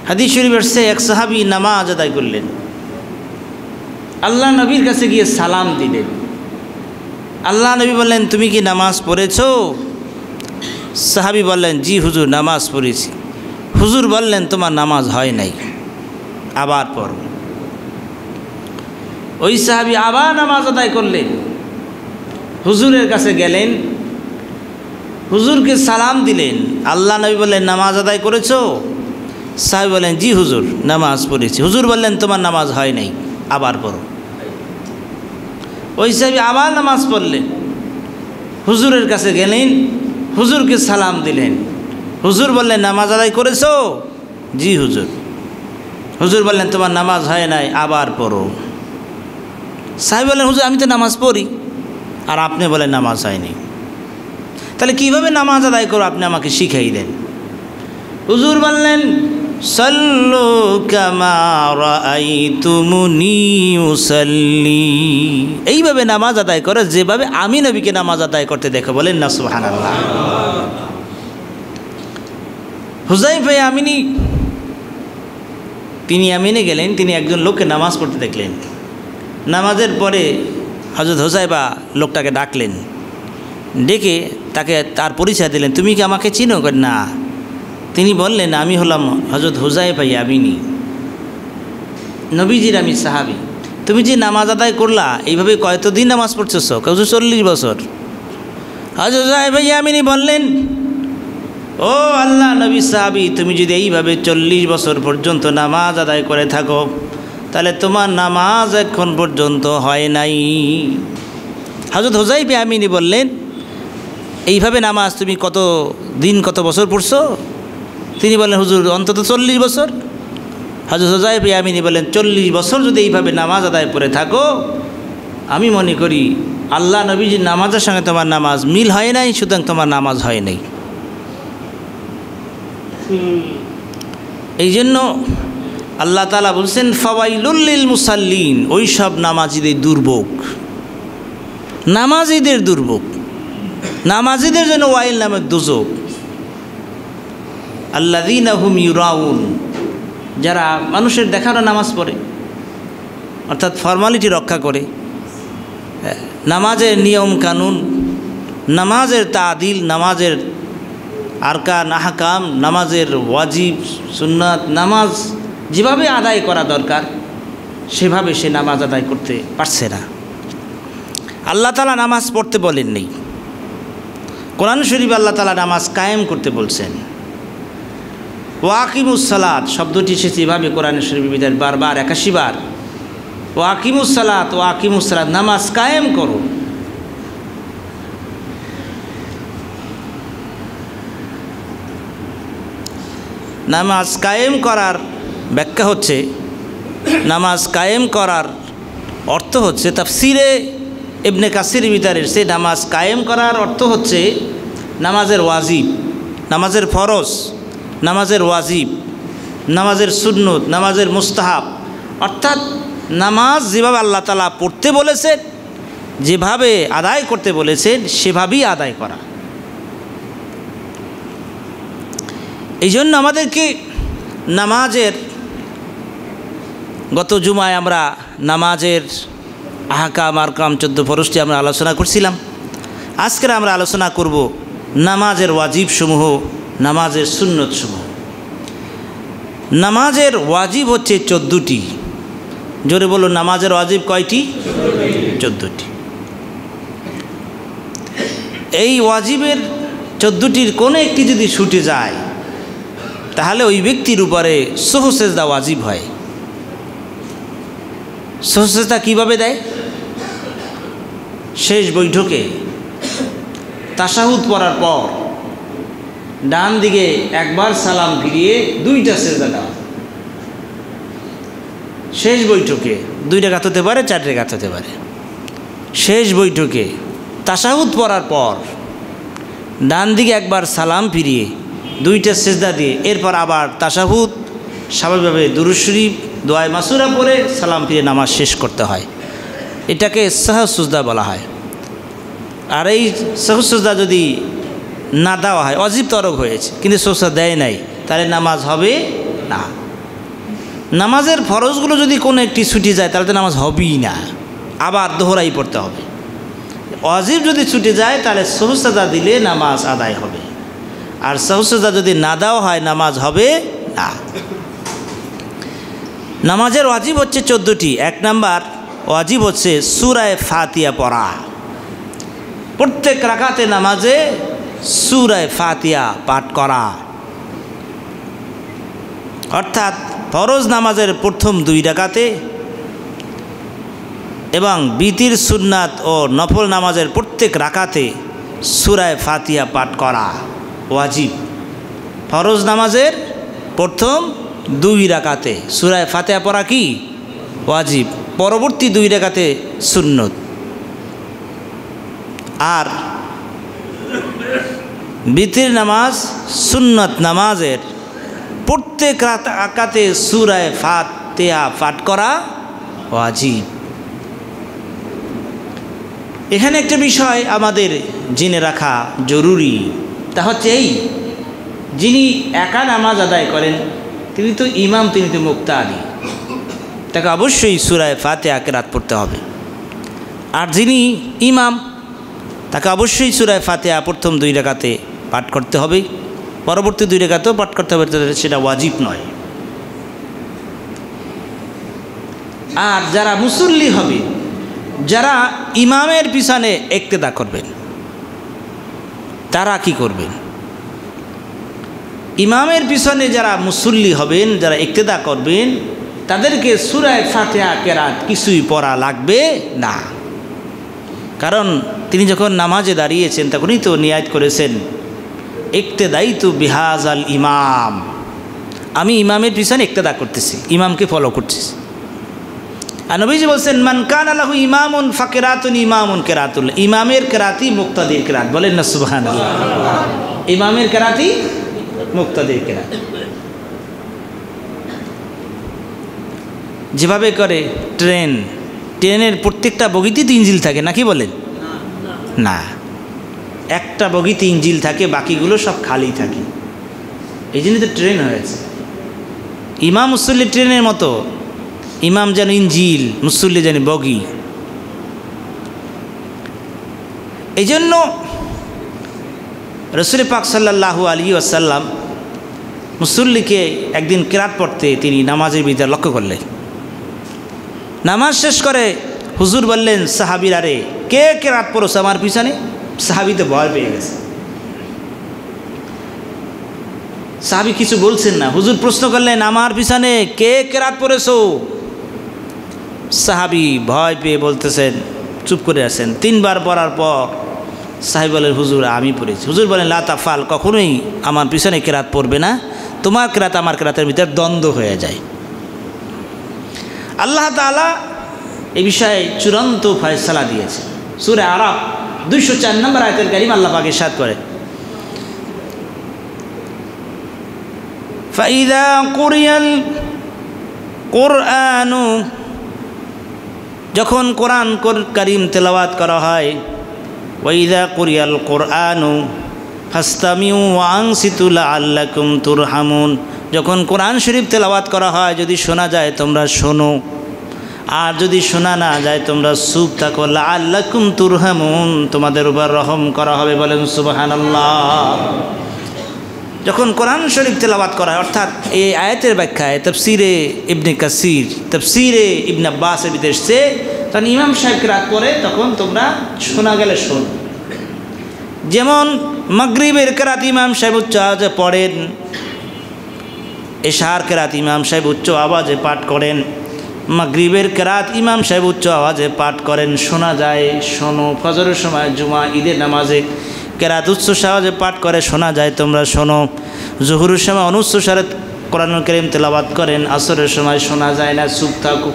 হাদিস শরীফ আসছে এক সাহাবী নামাজ আদায় করলেন, আল্লাহ নবীর কাছে গিয়ে সালাম দিলেন। আল্লাহ নবী বললেন, তুমি কি নামাজ পড়েছো? সাহাবী বললেন, জি হুজুর, নামাজ পড়েছি। হুজুর বললেন, তোমার নামাজ হয় নাই, আবার পড়ো। ওই সাহাবী আবার নামাজ আদায় করলেন, হুজুরের কাছে গেলেন, হুজুরকে সালাম দিলেন। আল্লাহ নবী বললেন, নামাজ আদায় করেছো? সাহাবী বললেন, জি হুজুর, নামাজ পড়েছি। হুজুর বললেন, তোমার নামাজ হয় নাই, আবার পড়ো। ওই সাহাবী আবার নামাজ পড়লেন, হুজুরের কাছে গেলেন, হুজুরকে সালাম দিলেন। হুজুর বললেন, নামাজ আদায় করেছো? জি হুজুর। হুজুর বললেন, তোমার নামাজ হয় নাই, আবার পড়ো। সাহাবী বললেন, হুজুর আমি তো নামাজ পড়ি, আর আপনি বলেন নামাজ হয়নি, তাহলে কীভাবে নামাজ আদায় করো আপনি আমাকে শিখাই দেন। হুজুর বললেন, সাল্লু কামা রাআইতুমুনি উসাল্লি, এইভাবে নামাজ আদায় করো যেভাবে আমি নবীকে নামাজ আদায় করতে দেখো। বলেন না সুবহানাল্লাহ। হুযায়ফা ইয়ামিনী, তিনি ইয়ামিনে গেলেন, তিনি একজন লোককে নামাজ পড়তে দেখলেন। নামাজের পরে হযরত হুযায়ফা লোকটাকে ডাকলেন, ডেকে তাকে তার পরিচয় দিলেন, তুমি কি আমাকে চিনো? না। তিনি বললেন, আমি হলাম হযরত হুযায়ফা ইয়ামিনী, নবীজির আমি সাহাবী। তুমি যে নামাজ আদায় করলা, এইভাবে কতদিন নামাজ পড়তেছ? 40 বছর। হযরত হুযায়ফা ইয়ামিনী বললেন, ও আল্লাহ নবী সাহাবী, তুমি যদি এইভাবে 40 বছর পর্যন্ত নামাজ আদায় করে থাকো, তাহলে তোমার নামাজ এখন পর্যন্ত হয় নাই। হযরত হুযায়ফা ইয়ামিনী বললেন, এইভাবে নামাজ তুমি কত দিন কত বছর পড়ছো? তিনি বললেন, হুজুর অন্তত 40 বছর। হযরত হুযায়ফা ইয়ামিনী বললেন, 40 বছর যদি এইভাবে নামাজ আদায় করে থাকো, আমি মনে করি আল্লাহ নবীজির নামাজের সঙ্গে তোমার নামাজ মিল হয় নাই, সুতরাং তোমার নামাজ হয় নাই। এই জন্য আল্লাহ তাআলা বলছেন, ফাওয়াইলুল লিল মুসাল্লিন, ওই সব নামাজিদের দুর্ভোগ, নামাজিদের দুর্ভোগ, নামাজিদের জন্য ওয়াইল নামের দুজক। আল্লাযীনা হুম ইউরাউন, যারা মানুষের দেখানো নামাজ পড়ে, অর্থাৎ ফর্মালিটি রক্ষা করে, নামাজের নিয়ম কানুন, নামাজের তাদিল, নামাজের আরকান আহকাম, নামাজের ওয়াজিব সুন্নাত, নামাজ যেভাবে আদায় করা দরকার সেভাবে সে নামাজ আদায় করতে পারছে না। আল্লাহ তাআলা নামাজ পড়তে বলেননি। কোরআন শরীফ আল্লাহ তাআলা নামাজ কায়েম করতে বলছেন। ওয়াকিমুস সালাত শব্দটি এসেছে এভাবে কোরআন শরীফের বারবার 81 বার। ওয়াকিমুস সালাত, ওয়াকিমুস সালাত, নামাজ কায়েম করো। নামাজ কায়েম করার ব্যাখ্যা হচ্ছে, নামাজ কায়েম করার অর্থ হচ্ছে, তাফসিরে ইবনে কাসির ভিতরের সে নামাজ কায়েম করার অর্থ হচ্ছে নামাজের ওয়াজিব, নামাজের ফরজ, নামাজের ওয়াজিব, নামাজের সুন্নত, নামাজের মুস্তাহাব, অর্থাৎ নামাজ যেভাবে আল্লাহ তাআলা পড়তে বলেছেন, যেভাবে আদায় করতে বলেছেন সেভাবেই আদায় করা। এই জন্য আমাদেরকে নামাজের, গত জুমায় আমরা নামাজের আহকাম আরকাম 14 ফরজটি আমরা আলোচনা করছিলাম। আজকে আমরা আলোচনা করব নামাজের ওয়াজিব সমূহ, নামাজের সুন্নত সমূহ। নামাজের ওয়াজিব হচ্ছে 14টি। জোরে বলো, নামাজের ওয়াজিব কয়টি? 14টি। এই ওয়াজিবের 14টির কোনো একটি যদি ছুটে যায় তাহলে ওই ব্যক্তির উপরে সুহু সেজদা ওয়াজিব হয়। সুহু সেজদা কীভাবে দেয়? শেষ বৈঠকে তাশাহুদ পড়ার পর ডান দিকে একবার সালাম ফিরিয়ে 2টা সেজদা দেওয়া। শেষ বৈঠকে 2 রাকাত হতে পারে, 4 রাকাত হতে পারে। শেষ বৈঠকে তাশাহুদ পড়ার পর ডান দিকে একবার সালাম ফিরিয়ে 2টা সেজদা দিয়ে এরপর আবার তাশাহুদ, স্বাভাবিকভাবে দুরূদ শরীফ, দোয়া মাসুরা পড়ে সালাম ফিরে নামাজ শেষ করতে হয়। এটাকে সাহু সুজদা বলা হয়। আর এই সাহু সুজদা যদি না দেওয়া হয়, ওয়াজিব তরক হয়েছে, কিন্তু সুজদা দেয় নাই, তাহলে নামাজ হবে না। নামাজের ফরজগুলো যদি কোনো একটি ছুটে যায় তাহলে তো নামাজ হবেই না, আবার দোহরাই পড়তে হবে। ওয়াজিব যদি ছুটে যায় তাহলে সহজ সাজদা দিলে নামাজ আদায় হবে, আর সহজ সাজদা যদি না দেওয়া হয় নামাজ হবে না। নামাজের ওয়াজিব হচ্ছে 14টি। 1 নাম্বার ওয়াজিব হচ্ছে সূরা ফাতিহা পড়া। প্রত্যেক রাকাতে নামাজে সূরা ফাতিহা পাঠ করা, অর্থাৎ ফরজ নামাজের প্রথম 2 রাকাতে এবং বিতির সুন্নাত ও নফল নামাজের প্রত্যেক রাকাতে সূরা ফাতিহা পাঠ করা ওয়াজিব। ফরজ নামাজের প্রথম 2 রাকাতে সূরা ফাতিহা পড়া কি ওয়াজিব, পরবর্তী 2 রাকাতে সুন্নত। আর বিতির নামাজ সুন্নত নামাজের প্রত্যেক রাকাতে সূরা ফাতিহা পাঠ করা ওয়াজিব। এখানে একটা বিষয় আমাদের জেনে রাখা জরুরি, তা হচ্ছে এই, যিনি একা নামাজ আদায় করেন তিনি তো ইমাম, তিনি তো মুক্তাদি, তাকে অবশ্যই সূরা ফাতিহা কেরাত পড়তে হবে। আর যিনি ইমাম তাকে অবশ্যই সূরা ফাতিহা প্রথম 2 রাকাতে পাঠ করতে হবে, পরবর্তী 2 রাকাতেও পাঠ করতে হবে, সেটা ওয়াজিব নয়। আর যারা মুসল্লি হবে, যারা ইমামের পিছনে ইক্তেদা করবেন, তারা কি করবেন? ইমামের পিছনে যারা মুসল্লি হবেন, যারা ইক্তেদা করবেন, তাদেরকে সূরা ফাতিহা কেরাত কিছুই পড়া লাগবে না। কারণ তিনি যখন নামাজে দাঁড়িয়েছেন তখনই তো নিয়াত করেছেন, ইক্তেদাইতু বিহাজাল ইমাম, আমি ইমামের পিছনে ইক্তেদা করতেছি, ইমামকে ফলো করতেছি। আর নবীজি বলছেন, মান কানা লাহু ইমামুন ফাকিরাতুন ইমামুন কিরাতুল, ইমামের কেরাতি মুক্তাদির কেরাত। বলেন না সুবহানাল্লাহ। ইমামের কেরাতি মুক্তাদির কেরাত। যেভাবে করে ট্রেনের প্রত্যেকটা বগিতে 3 ইঞ্জিল থাকে নাকি বলেন? না, একটা বগিতে ইঞ্জিল থাকে, বাকিগুলো সব খালি থাকে। এই জন্যই তো ট্রেন হয়েছে। ইমাম মুসল্লি ট্রেনের মতো, ইমাম যেন ইঞ্জিল, মুসল্লি যেন বগি। এই জন্য রাসূল পাক সাল্লাল্লাহু আলাইহি ওয়াসাল্লাম মুসল্লিকে একদিন কেরাত পড়তে তিনি নামাজের ভিতরে লক্ষ্য করলেন। নামাজ শেষ করে হুজুর বললেন সাহাবীরা, রে কে কেরাত পড়ছে আমার পিছনে? সাহাবী তো ভয় পেয়ে গেছে, সাহাবী কিছু বলছেন না। হুজুর প্রশ্ন করলেন, আমার পিছনে কে কেরাত পড়েছো? সাহাবী ভয় পেয়ে বলতেছেন, চুপ করে আছেন। 3 বার পড়ার পর সাহাবী বলেন, হুজুর আমি পড়েছি। হুজুর বলেন, লা তাফাল, কখনোই আমার পিছনে কেরাত পড়বে না, তোমার কেরাত আমার কেরাতের ভিতরে দ্বন্দ্ব হয়ে যায়। আল্লাহ তাআলা এই বিষয়ে চূড়ান্ত ফয়সালা দিয়েছে। সূরা আরাফ 204 নম্বর আয়াতের কারীম আল্লাহ পাক ইরশাদ করে, ফাইযা কুরিয়াল কুরআনু, যখন কোরআন কারীম তেলাওয়াত করা হয়, ওয়াইযা কুরিয়াল কুরআনু ফাসতামিউ ওয়া আনসিতু লাআল্লাকুম তুরহামুন, যখন কোরআন শরীফ তেলাওয়াত করা হয় যদি শোনা যায় তোমরা শোনো, আর যদি শোনা না যায় তোমরা চুপ থাকো, লাআল্লাকুম তুরহামুন, তোমাদের উপর রহম করা হবে। বলেন সুবহানাল্লাহ। যখন কোরআন শরীফ তেলাওয়াত করা হয়, অর্থাৎ এই আয়াতের ব্যাখ্যায় তাফসিরে ইবনে কাসির, তাফসিরে ইবনে আব্বাসের ভিতরে এসেছে, তখন ইমাম সাহেব কেরাত পড়ে তখন তোমরা শোনা গেলে শোনো। যেমন মাগরিবের কেরাত ইমাম সাহেব উচ্চ আওয়াজে পড়েন, এশার কেরাত ইমাম সাহেব উচ্চ আওয়াজে পাঠ করেন, মাগরিবের কেরাত ইমাম সাহেব উচ্চ আওয়াজে পাঠ করেন, শোনা যায় শোনো। ফজরের সময়, জুমা, ঈদের নামাজে কেরাত উচ্চ আওয়াজে পাঠ করে, শোনা যায় তোমরা শোনো। জোহরের সময় অনুচ্চ স্বরে কোরআনুল কারীম তেলাওয়াত করেন, আসরের সময় শোনা যায় না, চুপ থাকো।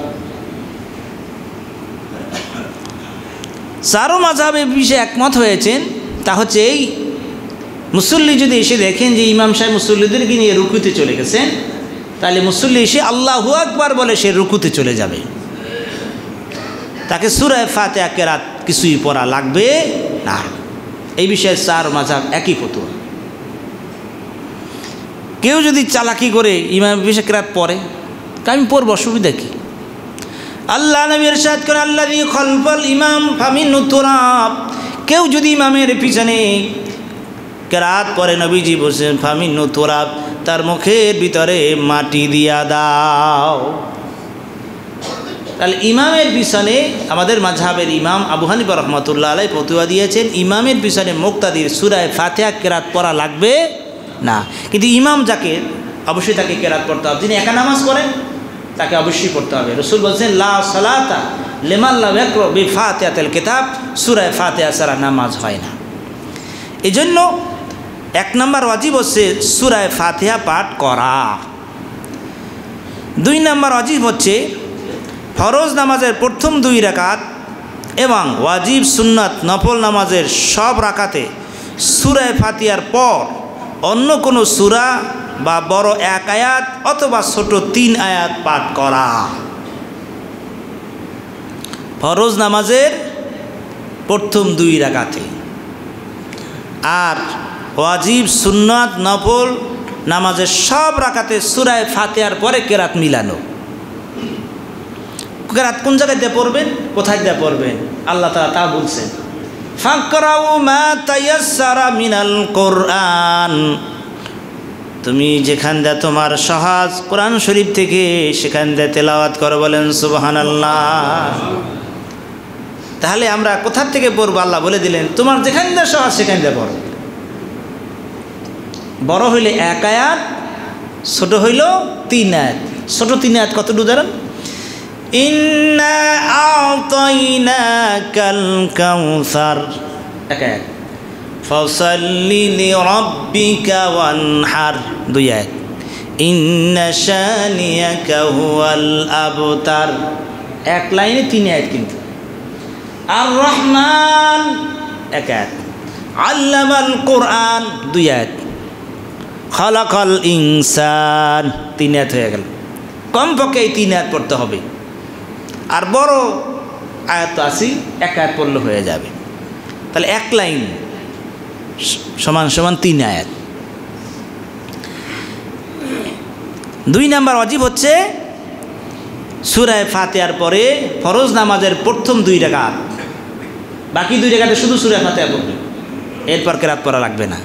চারো মাযহাব এই বিষয়ে একমত হয়েছেন। তা হচ্ছে এই, মুসল্লি যদি এসে দেখেন যে ইমাম সাহেব মুসল্লিদেরকে নিয়ে রুকুতে চলে গেছেন, তাহলে মুসল্লি এসে আল্লাহু আকবার বলে সে রুকুতে চলে যাবে, তাকে সূরা ফাতিহা কেরাত কিছুই পড়া লাগবে না। এই বিষয়ে 4 মাযহাব একই ফতোয়া। কেউ যদি চালাকি করে ইমাম বিষয়ে কেরাত পড়ে, তা আমি পড়ব, অসুবিধা কি? আল্লাহ নবী ইরশাদ করেন আল্লাযী খালফাল ইমাম ফামিনহু তুরাব, কেউ যদি ইমামের পিছনে কেরাত পড়ে, নবীজি বলছেন ফামিনহু তুরাব, তার মুখের ভিতরে মাটি দিয়া দাও। তাহলে ইমামের পিছনে আমাদের মাযহাবের ইমাম আবু হানিফা রাহমাতুল্লাহ আলাইহি ফতোয়া দিয়েছেন ইমামের পিছনে মুক্তাদির সূরা ফাতিহা কেরাত পড়া লাগবে না, কিন্তু ইমাম যাকে অবশ্যই তাকে কেরাত পড়তে হবে। যিনি একা নামাজ পড়েন তাকে অবশ্যই পড়তে হবে। রাসূল বলছেন লা সালাতা লিমান লাম ইয়াকরা বিফাতিহাতিল কিতাব, সূরা ফাতিহা ছাড়া নামাজ হয় না। এজন্য 1 নম্বর ওয়াজিব হচ্ছে সূরা ফাতিহা পাঠ করা। 2 নম্বর ওয়াজিব হচ্ছে ফরজ নামাজের প্রথম 2 রাকাত এবং ওয়াজিব সুন্নাত নফল নামাজের সব রাকাতে সূরা ফাতিহার পর অন্য কোনো সূরা বা বড় 1 আয়াত অথবা ছোট 3 আয়াত পাঠ করা। ফরজ নামাজের প্রথম 2 রাকাতে, আর ওয়াজিব সুন্নাত নফল নামাজের সব রাকাতে সূরা ফাতিহার পরে কেরাত মিলানো। কেরাত কোন জায়গায় দিয়ে পড়বেন, কোথায় দিয়ে পড়বেন, আল্লাহ তাআলা তা বলছেন ফাকরাউ মা তায়াসসারা মিনাল কোরআন, তুমি যেখান দিয়ে তোমার সহজ কোরআন শরীফ থেকে সেখান দিয়ে তেলাওয়াত করো। বলেন সুবহানাল্লাহ। তাহলে আমরা কোথা থেকে পড়বো? আল্লাহ বলে দিলেন তোমার যেখান দিয়ে সহজ সেখান দিয়ে পড়ো। বড় হইলে 1 আয়াত, ছোট হইল 3 আয়াত। ছোট 3 আয়াত কতটুকু জানেন? ইন্না আ'তাইনাকাল কাউসার 1 আয়াত, ফাসাল্লি লিরাব্বিকা ওয়ানহার 2 আয়াত, ইন্না শানিয়াকা হুয়াল আবতার। 1 লাইনে 3 আয়াত কিন্তু। আর রহমান 1 আয়াত, আল্লামাল কোরআন 2 আয়াত, খালাকাল ইনসান 3 আয়াত হয়ে গেল। কমপক্ষে এই 3 আয়াত পড়তে হবে। আর বড় আয়াত তো আসি, 1 আয়াত পড়লে হয়ে যাবে। তাহলে 1 লাইন সমান সমান 3 আয়াত। 2 নম্বর ওয়াজিব হচ্ছে সূরা ফাতিহার পরে ফরজ নামাজের প্রথম 2 রাকাত, বাকি 2 রাকাতে শুধু সূরা ফাতিহা পড়বে, এরপর কেরাত পড়া লাগবে না।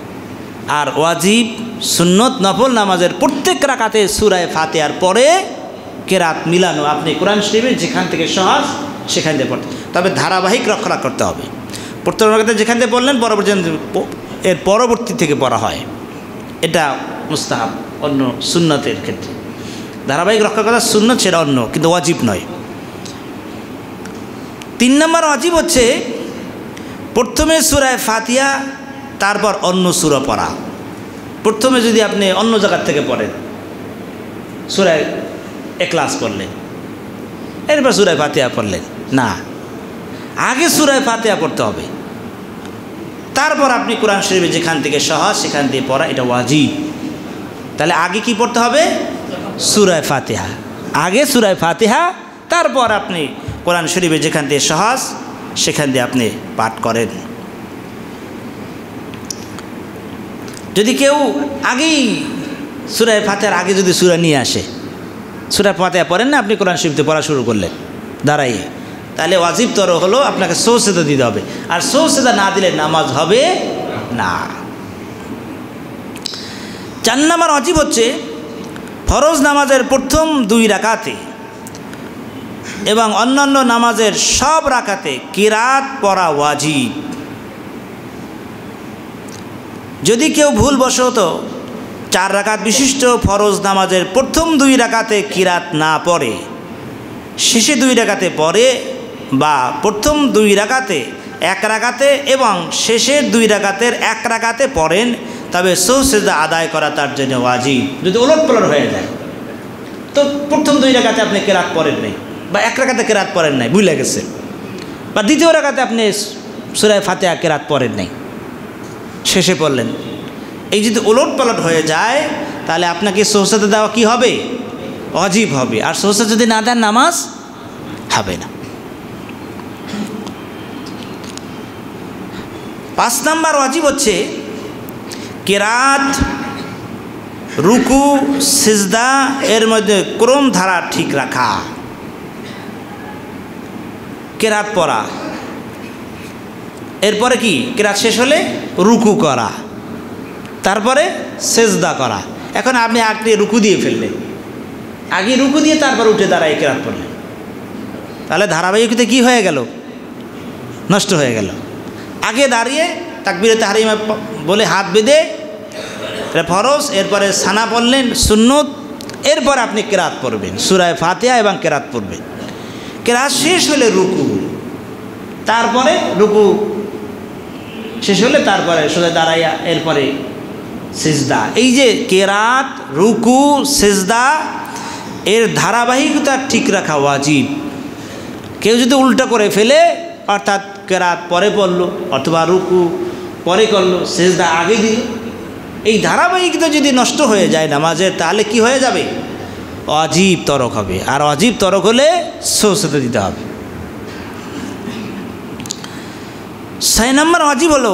আর ওয়াজিব সুন্নত নফল নামাজের প্রত্যেক রাকাতে সূরা ফাতিহার পরে কেরাত মিলানো। আপনি কোরআন শরীফে যেখান থেকে সহজ সেখান থেকে পড়তে, তবে ধারাবাহিক রক্ষা করতে হবে। প্রথম রাকাতে যেখান থেকে পড়লেন এর পরবর্তী থেকে পড়া হয়, এটা মুস্তাহাব। অন্য সুন্নতের ক্ষেত্রে ধারাবাহিক রক্ষা করা সুন্নত, সেটা অন্য, কিন্তু ওয়াজিব নয়। 3 নম্বর ওয়াজিব হচ্ছে প্রথমে সূরা ফাতিহা তারপর অন্য সূরা পড়া। প্রথমে যদি আপনি অন্য জায়গার থেকে পড়েন, সূরা ইখলাস পড়লেন, এরপর সূরা ফাতিহা পড়লেন, না, আগে সূরা ফাতিহা পড়তে হবে, তারপর আপনি কোরআন শরীফে যেখান থেকে সহজ সেখান থেকে পড়া, এটা ওয়াজিব। তাহলে আগে কি পড়তে হবে? সূরা ফাতিহা। আগে সূরা ফাতিহা, তারপর আপনি কোরআন শরীফে যেখান থেকে সহজ সেখান দিয়ে আপনি পাঠ করেন। যদি কেউ আগেই সূরা ফাতিহার আগে যদি সূরা নিয়ে আসে, সূরা ফাতিহা পড়েন না, আপনি কোরআন শরীফে পড়া শুরু করলেন দাঁড়াইয়ে, তাহলে ওয়াজিব তর হলো আপনাকে সজদা দিতে হবে। আর সজদা না দিলে নামাজ হবে না। 4 নম্বর ওয়াজিব হচ্ছে ফরজ নামাজের প্রথম 2 রাকাতে এবং অন্যান্য নামাজের সব রাকাতে কিরাত পড়া ওয়াজিব। যদি কেউ ভুলবশত 4 রাকাত বিশিষ্ট ফরজ নামাজের প্রথম 2 রাকাতে কিরাত না পড়ে, শেষে 2 রাকাতে পড়ে, বা প্রথম 2 রাকাতে 1 রাকাতে এবং শেষের 2 রাকাতের 1 রাকাতে পড়েন, তবে সুজদা আদায় করা তার জন্য ওয়াজিব। যদি ওলটপালট হয়ে যায়, তো প্রথম 2 রাকাতে আপনি কেরাত পড়েন নাই, বা 1 রাকাতে কেরাত পড়েন নাই, ভুলে গেছে, বা দ্বিতীয় রাকাতে আপনি সূরা ফাতিহা কেরাত পড়েন নাই, শেষে পড়লেন, এই যদি ওলটপালট হয়ে যায় তাহলে আপনাকে সুজদা দেওয়া কি হবে? ওয়াজিব হবে। আর সুজদা যদি না দেন নামাজ হবে না। 5 নম্বর ওয়াজিব হচ্ছে কেরাত রুকু সিজদা এর মধ্যে ক্রম ধারা ঠিক রাখা, কেরাত পড়া, এরপরে কি কেরাত শেষ হলে রুকু করা, তারপরে সেজদা করা। এখন আপনি আগে রুকু দিয়ে ফেললেন, আগে রুকু দিয়ে তারপর উঠে দাঁড়ায় কেরাত পড়লেন, তাহলে ধারাবাহিকতা কি হয়ে গেল? নষ্ট হয়ে গেল। আগে দাঁড়িয়ে তাকবীরে তাহরিমা বলে হাত বেঁধে এটা ফরজ, এরপরে সানা পড়লেন সুন্নত, এরপর আপনি কেরাত পড়বেন, সূরা ফাতিহা এবং কেরাত পড়বেন। কেরাত শেষ হলে রুকু, তারপরে রুকু শেষ হলে তারপরে সোজা দাঁড়াইয়া এরপরে সিজদা। এই যে কেরাত, রুকু, সিজদা এর ধারাবাহিকতা ঠিক রাখা ওয়াজিব। কেউ যদি উল্টা করে ফেলে, অর্থাৎ কেরাত পরে পড়লো অথবা রুকু পরে করলো, সিজদা আগে দিল, এই ধারাবাহিকতা যদি নষ্ট হয়ে যায় নামাজের, তাহলে কি হয়ে যাবে? অজীব তরক হবে। আর অজীব তরক হলে সৌসতে দিতে হবে। 6 নম্বর অজীব হলো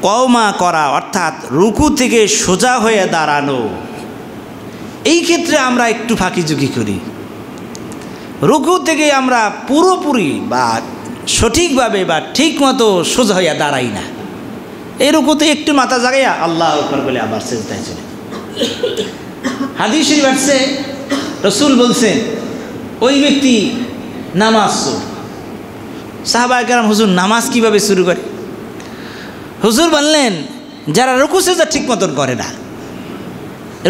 কওমা করা, অর্থাৎ রুকু থেকে সোজা হয়ে দাঁড়ানো। এই ক্ষেত্রে আমরা একটু ফাঁকিঝুঁকি করি, রুকু থেকে আমরা পুরোপুরি বা সঠিকভাবে বা ঠিক মতো সোজা হইয়া দাঁড়াই না। এই রুকুতে একটু মাথা জাগাইয়া আল্লাহু আকবার বলে আবার সিজদায় চলে। হাদিস শরীফ আছে, রাসূল বলছেন ওই ব্যক্তি নামাজ চোর। সাহাবায়ে কেরাম, হুজুর নামাজ কিভাবে শুরু করে? হুজুর বললেন, যারা রুকু সিজদা ঠিক মতন করে না,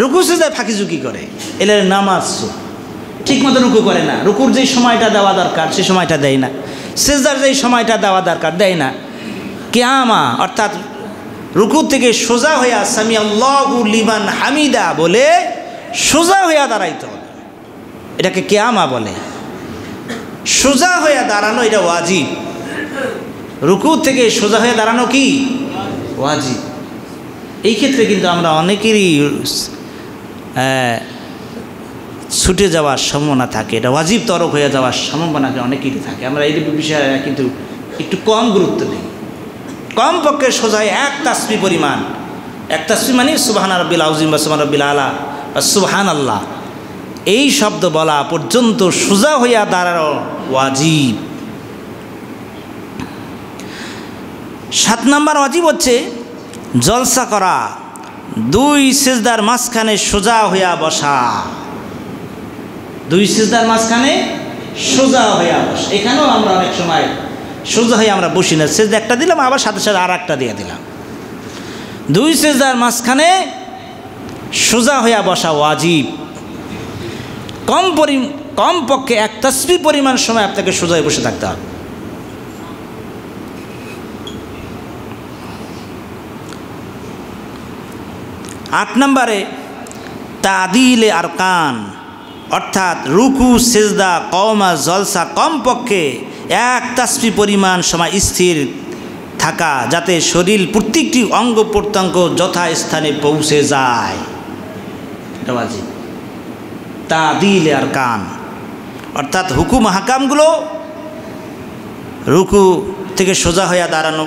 রুকু সিজদায় ফাঁকিঝুঁকি করে, এদের নামাজ চোর। ঠিক মতো রুকু করে না, রুকুর যেই সময়টা দেওয়া দরকার সে সময়টা দেয় না, সিজদার যেই সময়টা দেওয়া দরকার দেয় না। কিয়ামা অর্থাৎ রুকু থেকে সোজা হইয়া সামি আল্লাহু লিমান হামিদা বলে সোজা হইয়া দাঁড়াইতে হবে, এটাকে কিয়ামা বলে। সোজা হইয়া দাঁড়ানো এটা ওয়াজিব। রুকু থেকে সোজা হয়ে দাঁড়ানো কি ওয়াজিব। এই ক্ষেত্রে কিন্তু আমরা অনেকেরই ছুটে যাওয়ার সম্ভাবনা থাকে, এটা ওয়াজিব তরক হয়ে যাওয়ার সম্ভাবনা অনেকেরই থাকে। আমরা এই বিষয়ে কিন্তু একটু কম গুরুত্ব দিই। কম পক্ষে সোজা এক তাসবিহ পরিমাণ, এক তাসবিহ মানে সুবহানা রাব্বিল আযীম বা সুবহানা রাব্বিল আলা বা সুবহানাল্লাহ, এই শব্দ বলা পর্যন্ত সোজা হইয়া দাঁড়ানো ওয়াজিব। 7 নম্বর ওয়াজিব হচ্ছে জলসা করা, 2 সিজদার মাঝখানে সোজা হইয়া বসা। 2 সিজদার মাঝখানে সোজা হইয়া বসা। এখানেও আমরা অনেক সময় সোজা হয়ে আমরা বসি না, সিজদা একটা দিলাম আবার সাথে সাথে আর একটা দিয়ে দিলাম। 2 সিজদার মাঝখানে সোজা হইয়া বসা ওয়াজিব। কম পক্ষে এক তাসবিহ পরিমাণ সময় আপনাকে সোজা হয়ে বসে থাকতে হবে। আট নম্বরে তাদিলে আরকান, অর্থাৎ রুকু সিজদা কওমা জলসা কমপক্ষে এক তাসবিহ পরিমাণ সময় স্থির থাকা, যাতে শরীর প্রত্যেকটি অঙ্গ প্রত্যঙ্গ যথাস্থানে পৌঁছে যায়। এটা ওয়াজিব। তাদিলে আরকান অর্থাৎ হুকুম হাকামগুলো, রুকু থেকে সোজা হইয়া দাঁড়ানো,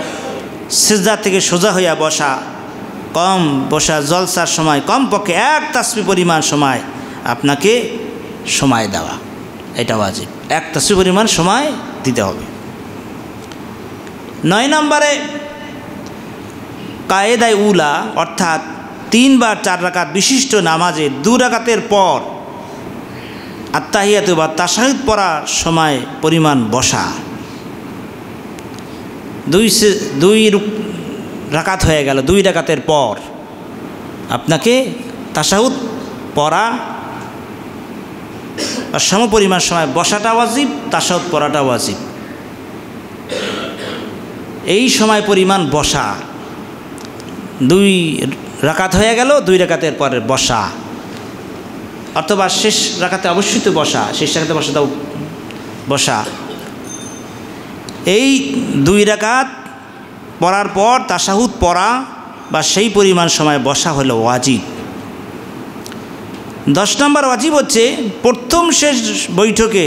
সিজদা থেকে সোজা হইয়া বসা, কম বসা জলসার সময় কমপক্ষে এক তাসবিহ পরিমাণ সময় আপনাকে সময় দেওয়া, এটা ওয়াজিব। এক তাসবিহ পরিমাণ সময় দিতে হবে। 9 নম্বরে কায়েদায় উলা, অর্থাৎ 3 বার 4 রাকাত বিশিষ্ট নামাজে 2 রাকাতের পর আত্তাহিয়াতু বা তাশাহুদ পড়ার সময় পরিমাণ বসা। 2 রাকাত হয়ে গেল, 2 রাকাতের পর আপনাকে তাশাহুদ পড়া আর সমপরিমাণ সময় বসাটা ওয়াজিব, তাশাহুদ পড়াটা ওয়াজিব। এই সময় পরিমাণ বসা, 2 রাকাত হয়ে গেল, 2 রাকাতের পরে বসা, অথবা শেষ রাকাতে অবশ্যই তো বসা, শেষ রাকাতে বসাটাও বসা। এই 2 রাকাত পড়ার পর তাশাহুদ পড়া বা সেই পরিমাণ সময় বসা হলো ওয়াজিব। 10 নম্বর ওয়াজিব হচ্ছে প্রথম শেষ বৈঠকে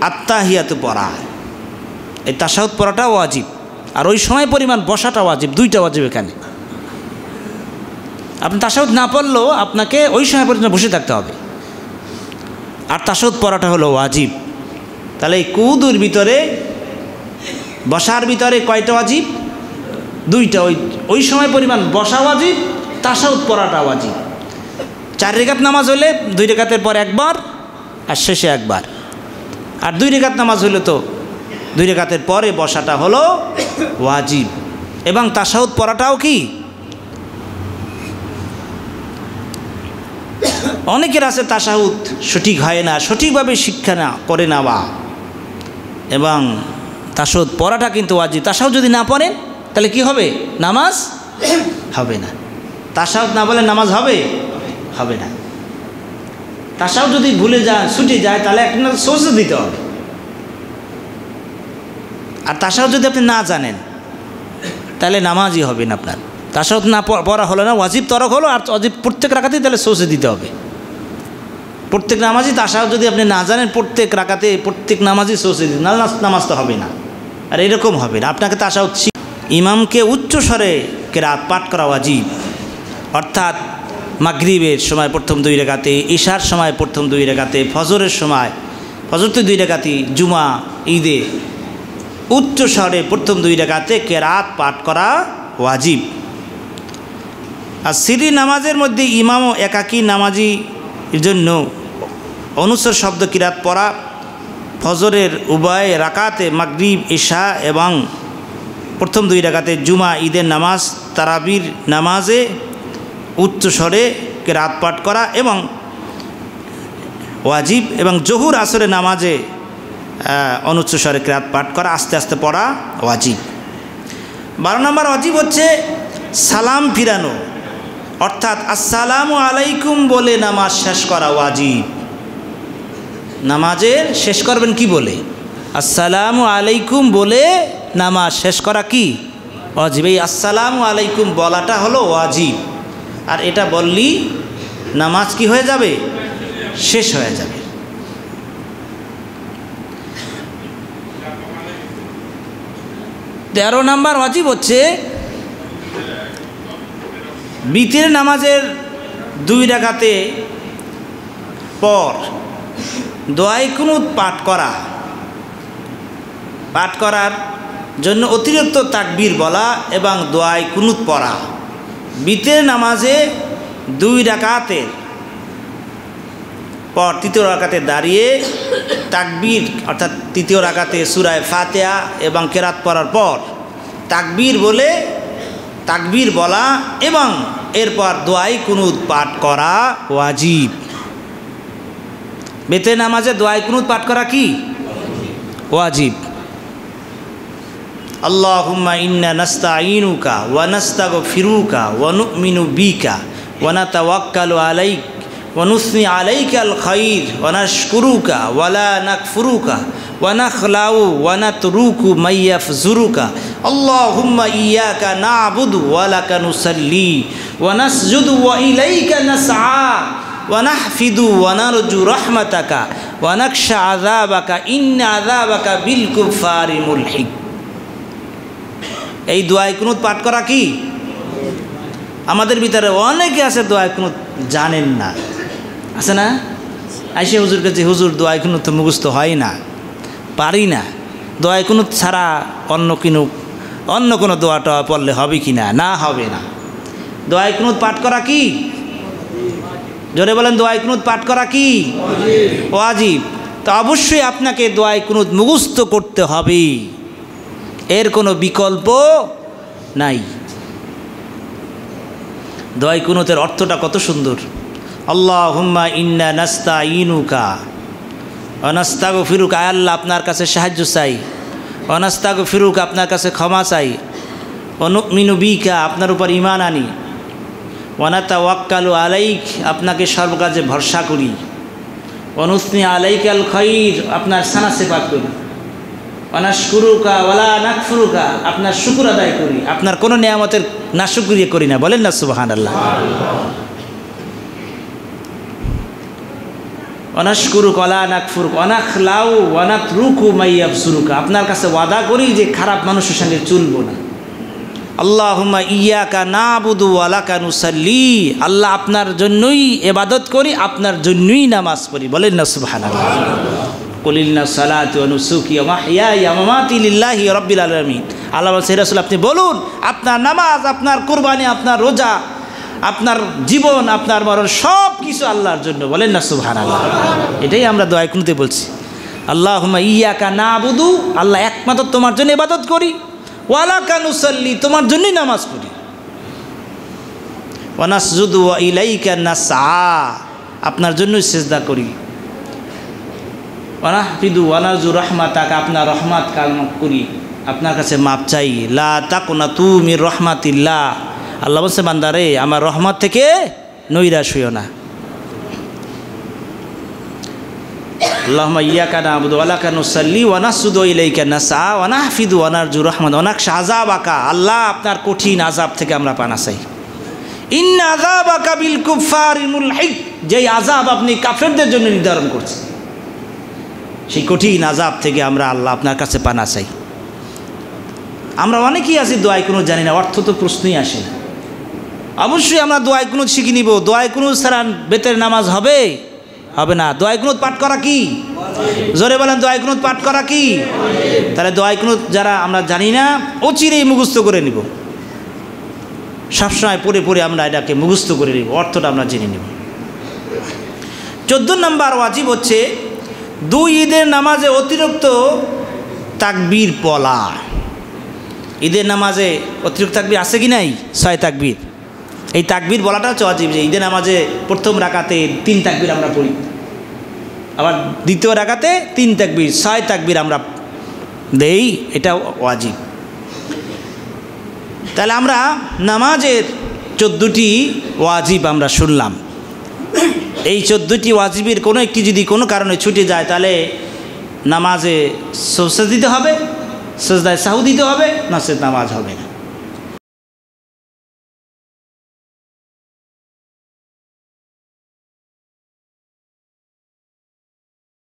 আত্তাহিয়াতু পড়া। এই তাশাহুদ পড়াটা ওয়াজিব, আর ওই সময় পরিমাণ বসাটা ওয়াজিব, 2টা ওয়াজিব এখানে। আপনি তাশাহুদ না পড়লেও আপনাকে ওই সময় পর্যন্ত বসে থাকতে হবে। আর তাশাহুদ পড়াটা হলো ওয়াজিব। তাহলে এই কুদুর ভিতরে বসার ভিতরে কয়টা ওয়াজিব? দুইটা। ওই সময় পরিমাণ বসা ওয়াজিব, তাশাহুদ পড়াটা ওয়াজিব। 4 রাকাত নামাজ হলে 2 রাকাতের পর একবার আর শেষে একবার। আর 2 রাকাত নামাজ হলে তো 2 রাকাতের পরে বসাটা হলো ওয়াজিব। এবং তাশাহুদ পড়াটাও কি? অনেকের আছে তাশাহুদ সঠিক হয় না, সঠিকভাবে শিক্ষা না করে নেওয়া, এবং তাশাহুদ পড়াটা কিন্তু ওয়াজিব। তাশাহুদ যদি না পড়েন তাহলে কি হবে? নামাজ হবে না। তাশাহুদ না বলে নামাজ হবে হবে না। তাশাহুদ যদি ভুলে যায়, ছুটে যায়, তাহলে একটা সোজা দিতে হবে। আর তাশাহুদ যদি আপনি না জানেন তাহলে নামাজই হবে না আপনার। তাশাহুদ না পড়া হলো না, ওয়াজিব তরক হলো। আর ওয়াজিব প্রত্যেক রাকাতেই তাহলে সোজা দিতে হবে। প্রত্যেক নামাজই তাশাহুদ যদি আপনি না জানেন, প্রত্যেক রাকাতে প্রত্যেক নামাজই সোজা দিতে, নামাজ তো হবে না। আর এরকম হবে না। আপনাকে তাশাহুদ ইমামকে উচ্চ স্বরে কেরাত পাঠ করা ওয়াজিব। অর্থাৎ মাগরিবের সময় প্রথম 2 রাকাতে, ইশার সময় প্রথম 2 রাকাতে, ফজরের সময়, ফজর তো 2 রাকাতই, জুমা ঈদে উচ্চ স্বরে প্রথম 2 রাকাতে কেরাত পাঠ করা ওয়াজিব। আর সিরি নামাজের মধ্যে ইমাম ও একাকী নামাজির জন্য অনুসর শব্দ কিরাত পড়া, ফজরের উভয় রাকাতে, মাগরিব ইশা এবং প্রথম 2 রাকাতে, জুমা ঈদের নামাজ, তারাবির নামাজে উচ্চ স্বরে কেরাত পাঠ করা এবং ওয়াজিব। এবং জহুর আসরের নামাজে অনুচ্চ স্বরে কেরাত পাঠ করা, আস্তে আস্তে পড়া ওয়াজিব। 12 নম্বর ওয়াজিব হচ্ছে সালাম ফিরানো, অর্থাৎ আসসালামু আলাইকুম বলে নামাজ শেষ করা ওয়াজিব। নামাজের শেষ করবেন কি বলে? আসসালামু আলাইকুম বলে নামাজ শেষ করা কি ওয়াজিব। এই আসসালামু আলাইকুম বলাটা হলো ওয়াজিব। আর এটা বললেই নামাজ কি হয়ে যাবে? শেষ হয়ে যাবে। তেরো নম্বর ওয়াজিব হচ্ছে বিতির নামাজের 2 রাকাতে পর দোয়ায়ে কুনুত পাঠ করার জন্য অতিরিক্ত তাকবীর বলা এবং দোয়ায়ে কুনুত পড়া। বিতির নামাজে 2 রাকাতের পর 3য় রাকাতে দাঁড়িয়ে তাকবীর, অর্থাৎ 3য় রাকাতে সূরা ফাতিহা এবং কেরাত পড়ার পর তাকবীর বলা এবং এরপর দোয়ায়ে কুনুত পাঠ করা ওয়াজিব। বেতে নামাজে দোয়ায়ে কুনুত পাঠ করা কি ওয়াজিব। আল্লাহুম্মা ইন্না নাস্তাঈনুকা ওয়া নাস্তাগফিরুকা ওয়া নু'মিনু বিকা ওয়া নাতাওয়াক্কালু আলাইক ওয়া নুসনি আলাইকাল খাইর ওয়া নাশকুরুকা ওয়া লা নাকফুরুকা ওয়া নাখলাউ ওয়া নাতরুকু মাইয়াফজুরুকা। আল্লাহুম্মা ইয়্যাকা না'বুদু ওয়া লাকা নুসাল্লি ওয়া নাসজুদু ওয়া ইলাইকা নাসআ ওয়া নাহফিদু ওয়া নারজু রাহমাতাকা ওয়া নাখশা আযাবাকা ইন্না আযাবাকা বিল কুফারি মুলহিক। এই দোয়ায়ে কুনুত পাঠ করা কি? আমাদের ভিতরে অনেকে আছে দোয়ায়ে কুনুত জানেন না, আছে না? আইসে হুজুর কাছে, হুজুর দোয়ায়ে কুনুত তো মুখস্থ হয় না, পারি না। দোয়ায়ে কুনুত ছাড়া অন্য কোনো দোয়াটা পড়লে হবে কি না? না, হবে না। দোয়ায়ে কুনুত পাঠ করা কি? জোরে বলেন, দোয়ায়ে কুনুত পাঠ করা কি ওয়াজিব। তো অবশ্যই আপনাকে দোয়ায়ে কুনুত মুখস্থ করতে হবে, এর কোনো বিকল্প নাই। দোয়ায়ে কুনুতের অর্থটা কত সুন্দর। আল্লাহুম্মা ইন্না নাস্তাঈনুকা ওয়া নাস্তাগফিরুকা, আল্লাহ আপনার কাছে সাহায্য চাই, ওয়া নাস্তাগফিরুকা আপনার কাছে ক্ষমা চাই, ওয়া নু'মিনু বিকা আপনার উপর ঈমান আনি, ওয়া নাতাওয়াক্কালু আলাইক আপনাকে সর্বকাজে ভরসা করি, ওয়া নুসনি আলাইকাল খাইর আপনার সানা সিফাত করি, ওয়া নাশকুরুকা ওয়া লা নাকফুরুকা আপনার শুকর আদায় করি, আপনার কোনো নিয়ামতের নাশুকরিয়া করি না। বলেন না সুবহানাল্লাহ। অনাশকুরুকা ওয়া লা নাকফুরুকা ওয়া নাখলাউ ওয়া নাতরুকু মাইয়াফসুরুকা আপনার কাছে ওয়াদা করি যে খারাপ মানুষের সঙ্গে চলবো না। আল্লাহুম্মা ইয়্যাকা না'বুদু ওয়া লাকা নুসাল্লি, আল্লাহ আপনার জন্যই ইবাদত করি, আপনার জন্যই নামাজ পড়ি। বলেন না সুবহানাল্লাহ। কুল ইন্না সালাতি ওয়া নুসুকি ওয়া মাহইয়ায়া ওয়া মামাতি লিল্লাহি রাব্বিল আলামিন। আল্লাহ বলছেন হে রাসূল আপনি বলুন আপনার নামাজ, আপনার কুরবানি, আপনার রোজা, আপনার জীবন, আপনার মরণ সব কিছু আল্লাহর জন্য। বলেন না সুবহানাল্লাহ। এটাই আমরা দোয়া কুনুতে বলছি, আল্লাহুম্মা ইয়্যাকা না'বুদু, আল্লাহ একমাত্র তোমার জন্য ইবাদত করি, ওয়া লাকা নুসাল্লি, তোমার জন্যই নামাজ পড়ি, ওয়া নাসজুদু ওয়া ইলাইকা নাসআ, আপনার জন্যই সিজদা করি, ওয়া নাহফিদু ওয়া নারজু রাহমাতাকা, আপনার রহমত কামনা করি, আপনার কাছে মাপ চাই। লা তাকুনাতু মির রাহমাতিল্লাহ, আল্লাহ বলছে বান্দারে আমার রহমত থেকে নৈরাশ হইও না। আল্লাহুম্মা ইয়্যাকা না'বুদু ওয়া লাকা নুসাল্লি ওয়া নাসজুদু ইলাইকা নাসআ ওয়া নাহফিদু ওয়া নারজু রাহমাত ওয়া নাখশা আযাবাকা, আল্লাহ আপনার কঠিন আযাব থেকে আমরা পানা চাই। ইন্না আযাবাকা বিল কুফফারি মুলহিক, যেই আযাব আপনি কাফেরদের জন্য নির্ধারণ করছেন, সেই কঠিন আযাব থেকে আমরা আল্লাহ আপনার কাছে পানা চাই। আমরা অনেকেই আছি দোয়ায় কোনো জানি না, অর্থ তো প্রশ্নই আসে না। অবশ্যই আমরা দোয়ায় কুনুত শিখে নিব। দোয়ায় কুনুত ছাড়া বেতের নামাজ হবে হবে না। দোয়ায় কুনুত পাঠ করা কি? জোরে বলেন, দোয়ায় কুনুত পাঠ করা কি? তাহলে দোয়ায় কুনুত যারা আমরা জানি না অচিরেই মুখস্থ করে নিব, সবসময় পড়ে পড়ে আমরা এটাকে মুখস্থ করে নিব, অর্থটা আমরা জেনে নিব। 14 নম্বর ওয়াজিব হচ্ছে দুই ঈদের নামাজে অতিরিক্ত তাকবীর পড়া। ঈদের নামাজে অতিরিক্ত তাকবীর আছে কি নাই? 6 তাকবীর। এই তাকবীর বলাটা হচ্ছে ওয়াজিব, যে ঈদের নামাজে প্রথম রাকাতে 3 তাকবীর আমরা পড়ি, আবার দ্বিতীয় রাকাতে 3 তাকবীর, 6 তাকবীর আমরা দেই, এটা ওয়াজিব। তাহলে আমরা নামাজের 14টি ওয়াজিব আমরা শুনলাম। এই 14টি ওয়াজিবের কোনো একটি যদি কোনো কারণে ছুটে যায় তাহলে নামাজে সজদা দিতে হবে, সজদায় সাহু দিতে হবে, না সে নামাজ হবে না।